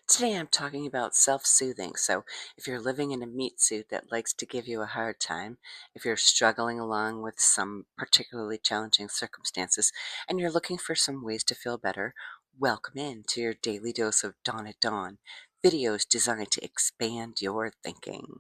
Today I'm talking about self-soothing. So, if you're living in a meat suit that likes to give you a hard time, if you're struggling along with some particularly challenging circumstances, and you're looking for some ways to feel better, welcome in to your daily dose of Dawn at Dawn, videos designed to expand your thinking.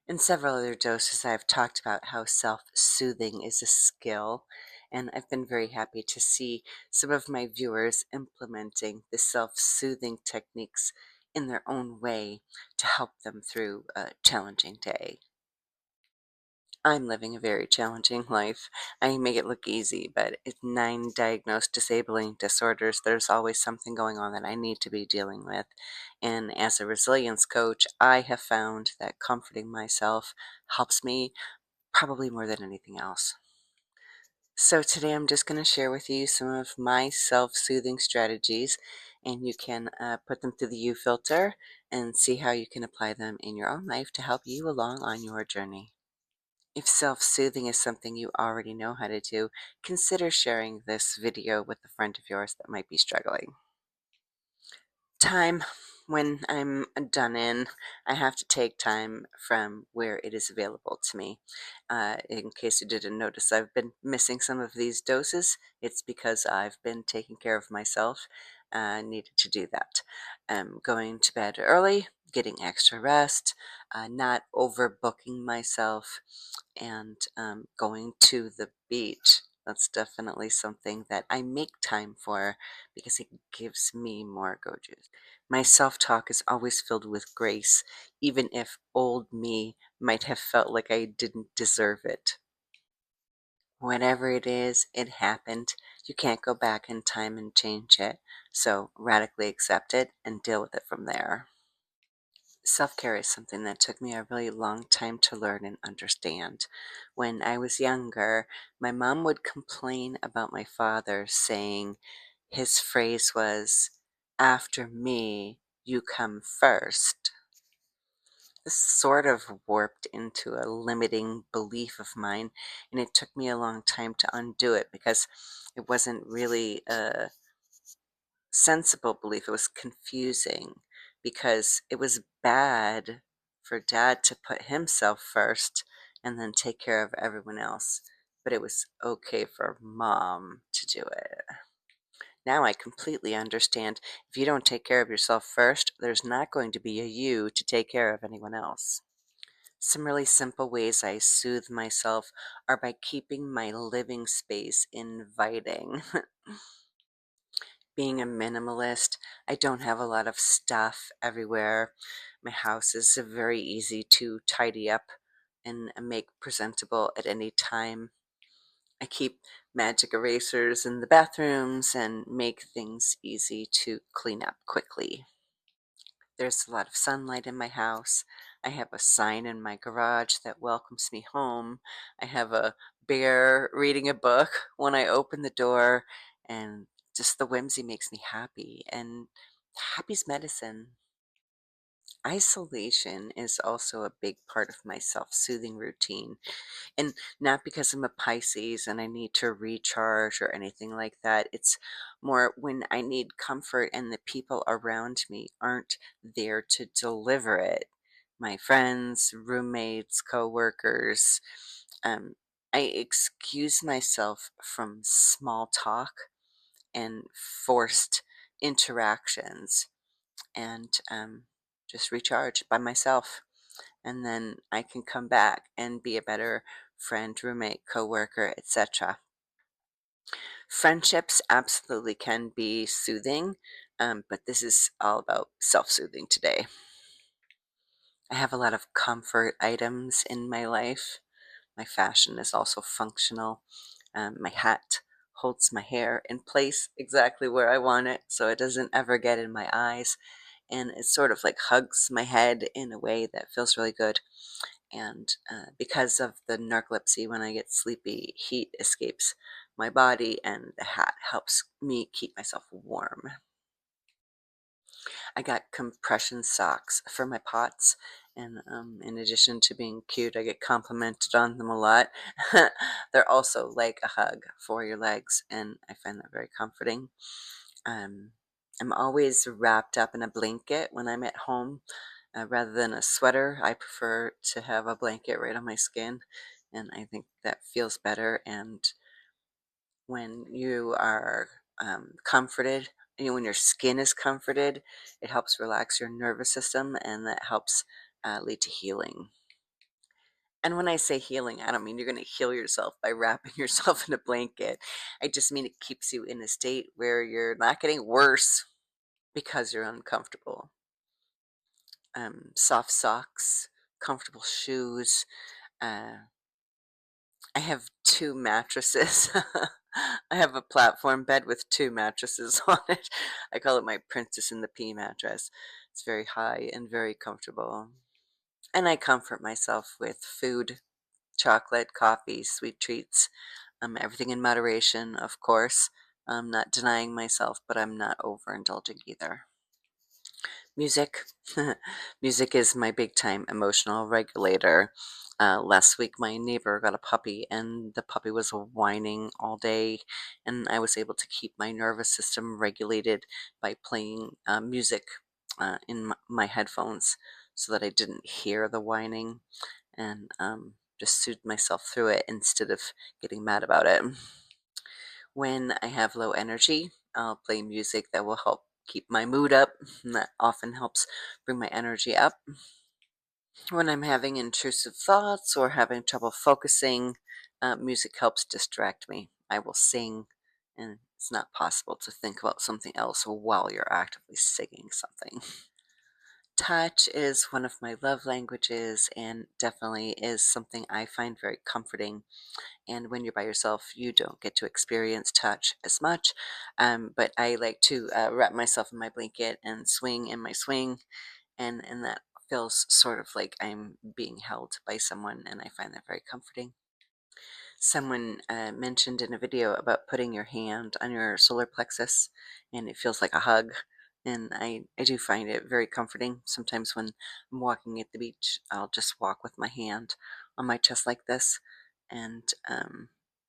In several other doses, I've talked about how self-soothing is a skill, and I've been very happy to see some of my viewers implementing the self-soothing techniques in their own way to help them through a challenging day. I'm living a very challenging life. I make it look easy, but it's 9 diagnosed disabling disorders. There's always something going on that I need to be dealing with. And as a resilience coach, I have found that comforting myself helps me probably more than anything else. So today I'm just going to share with you some of my self-soothing strategies, and you can put them through the U filter and see how you can apply them in your own life to help you along on your journey. If self-soothing is something you already know how to do, consider sharing this video with a friend of yours that might be struggling. Time. When I'm done I have to take time from where it is available to me. In case you didn't notice, I've been missing some of these doses. It's because I've been taking care of myself. Needed to do that. Going to bed early, getting extra rest, not overbooking myself, and going to the beach. That's definitely something that I make time for because it gives me more go juice. My self talk is always filled with grace, even if old me might have felt like I didn't deserve it. Whatever it is, it happened. You can't go back in time and change it, so radically accept it and deal with it from there. Self-care is something that took me a really long time to learn and understand. When I was younger, my mom would complain about my father, saying his phrase was, "After me, you come first." This sort of warped into a limiting belief of mine, and it took me a long time to undo it because it wasn't really a sensible belief. It was confusing because it was bad for dad to put himself first and then take care of everyone else, but it was okay for mom to do it. Now I completely understand. If you don't take care of yourself first, there's not going to be a you to take care of anyone else. Some really simple ways I soothe myself are by keeping my living space inviting. Being a minimalist, I don't have a lot of stuff everywhere. My house is very easy to tidy up and make presentable at any time. I keep magic erasers in the bathrooms and make things easy to clean up quickly. There's a lot of sunlight in my house. I have a sign in my garage that welcomes me home. I have a bear reading a book when I open the door, and just the whimsy makes me happy, and happy's medicine. Isolation is also a big part of my self-soothing routine. And not because I'm a Pisces and I need to recharge or anything like that. It's more when I need comfort and the people around me aren't there to deliver it. My friends, roommates, coworkers. Um, I excuse myself from small talk and forced interactions and just recharge by myself, and then I can come back and be a better friend, roommate, coworker, etc. Friendships absolutely can be soothing, but this is all about self-soothing today. I have a lot of comfort items in my life. My fashion is also functional. My hat holds my hair in place exactly where I want it, so it doesn't ever get in my eyes, and it sort of like hugs my head in a way that feels really good. And because of the narcolepsy, when I get sleepy, heat escapes my body, and the hat helps me keep myself warm. I got compression socks for my pots, and in addition to being cute, I get complimented on them a lot. They're also like a hug for your legs, and I find that very comforting. Um, I'm always wrapped up in a blanket when I'm at home. Rather than a sweater, I prefer to have a blanket right on my skin, and I think that feels better. And when you are comforted, when your skin is comforted, it helps relax your nervous system, and that helps lead to healing. And when I say healing, I don't mean you're going to heal yourself by wrapping yourself in a blanket. I just mean it keeps you in a state where you're not getting worse because you're uncomfortable. Soft socks, comfortable shoes. I have two mattresses. I have a platform bed with two mattresses on it. I call it my princess-and-the-pea mattress. It's very high and very comfortable. And I comfort myself with food, chocolate, coffee, sweet treats, everything in moderation, of course. I'm not denying myself, but I'm not overindulging either. Music. Music is my big time emotional regulator. Last week, my neighbor got a puppy, and the puppy was whining all day, and I was able to keep my nervous system regulated by playing music in my headphones so that I didn't hear the whining, and just soothed myself through it instead of getting mad about it. When I have low energy, I'll play music that will help keep my mood up, and that often helps bring my energy up. When I'm having intrusive thoughts or having trouble focusing, music helps distract me. I will sing, and it's not possible to think about something else while you're actively singing something. Touch is one of my love languages and definitely is something I find very comforting. And when you're by yourself, you don't get to experience touch as much. But I like to wrap myself in my blanket and swing in my swing, and that feels sort of like I'm being held by someone, and I find that very comforting. Someone mentioned in a video about putting your hand on your solar plexus, and it feels like a hug. And I do find it very comforting. Sometimes when I'm walking at the beach, I'll just walk with my hand on my chest like this. And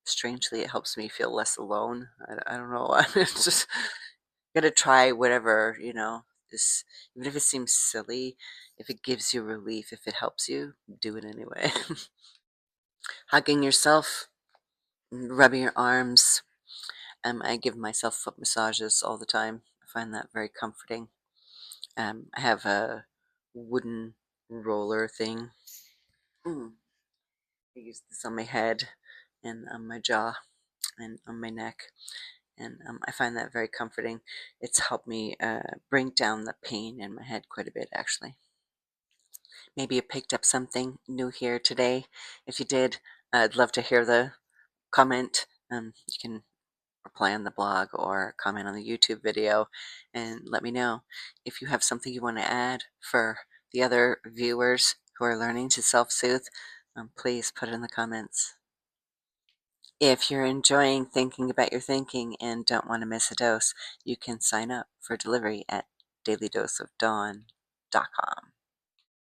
strangely, it helps me feel less alone. I don't know. It's just gotta try whatever, This, even if it seems silly, if it gives you relief, if it helps you, do it anyway. Hugging yourself, rubbing your arms. I give myself foot massages all the time. I find that very comforting. I have a wooden roller thing. I use this on my head and on my jaw and on my neck, and I find that very comforting. It's helped me bring down the pain in my head quite a bit, actually. Maybe you picked up something new here today. If you did, I'd love to hear the comment. You can reply on the blog or comment on the YouTube video and let me know. If you have something you want to add for the other viewers who are learning to self-soothe, please put it in the comments. If you're enjoying thinking about your thinking and don't want to miss a dose, you can sign up for delivery at dailydoseofdawn.com.